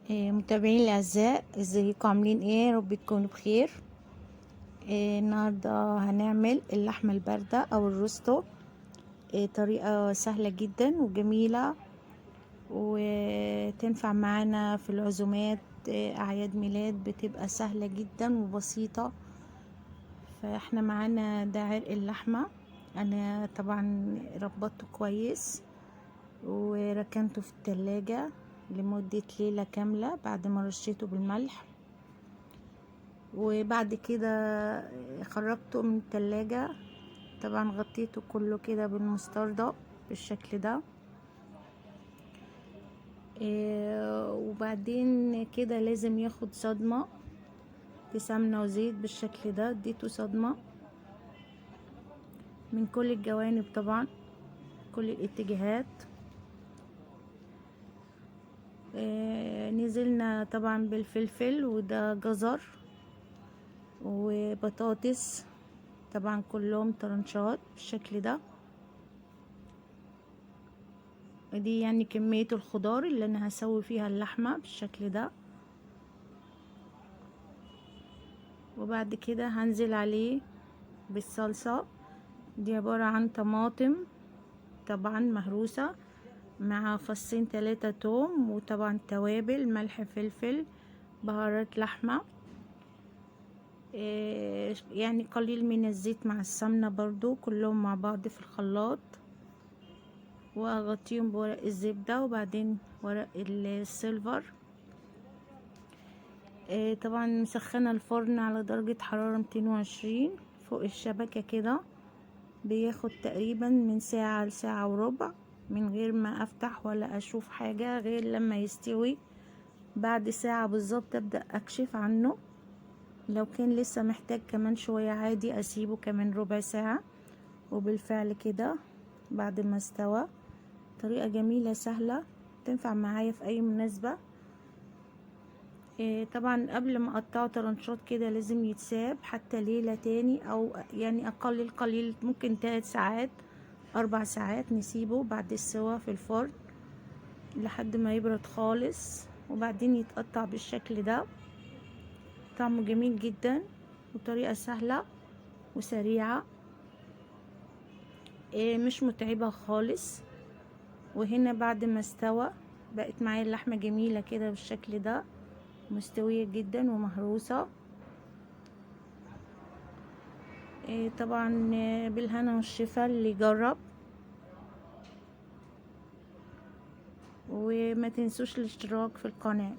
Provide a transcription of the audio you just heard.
متابعين الاعزاء، ازيكم عاملين ايه؟ يا رب تكونوا بخير. النهارده هنعمل اللحمه البارده او الروستو. طريقه سهله جدا وجميله، وتنفع معانا في العزومات. اعياد ميلاد بتبقى سهله جدا وبسيطه. فاحنا معانا ده عرق اللحمه. انا طبعا ربطته كويس وركنته في التلاجة لمدة ليلة كاملة بعد ما رشيته بالملح. وبعد كده خرجته من التلاجة، طبعا غطيته كله كده بالمستردة بالشكل ده. وبعدين كده لازم ياخد صدمة بسمنة وزيت بالشكل ده. اديته صدمة من كل الجوانب، طبعا كل الاتجاهات. نزلنا طبعا بالفلفل، وده جزر وبطاطس، طبعا كلهم طرنشات بالشكل ده. دي يعني كمية الخضار اللي انا هسوي فيها اللحمة بالشكل ده. وبعد كده هنزل عليه بالصلصة. دي عبارة عن طماطم طبعا مهروسة مع فصين 3 توم، وطبعا توابل ملح فلفل بهارات لحمة. يعني قليل من الزيت مع السمنة برضو، كلهم مع بعض في الخلاط. واغطيهم بورق الزبدة وبعدين ورق السيلفر. طبعا مسخنة الفرن على درجة حرارة 220 فوق الشبكة كده. بياخد تقريبا من ساعة لساعة وربع من غير ما افتح ولا اشوف حاجة غير لما يستوي. بعد ساعة بالظبط ابدأ اكشف عنه. لو كان لسه محتاج كمان شوية عادي اسيبه كمان ربع ساعة. وبالفعل كده بعد ما استوى. طريقة جميلة سهلة تنفع معايا في اي مناسبة. طبعا قبل ما اقطعه طرنشات كده لازم يتساب حتى ليلة تاني، او يعني اقل القليل ممكن 3 ساعات 4 ساعات نسيبه بعد السوا في الفرن لحد ما يبرد خالص، وبعدين يتقطع بالشكل ده. طعمه جميل جدا وطريقة سهلة وسريعة، مش متعبة خالص. وهنا بعد ما استوى بقت معايا اللحمة جميلة كده بالشكل ده، مستوية جدا ومهروسة. طبعا بالهنا والشفا اللي يجرب. وما تنسوش الاشتراك في القناة.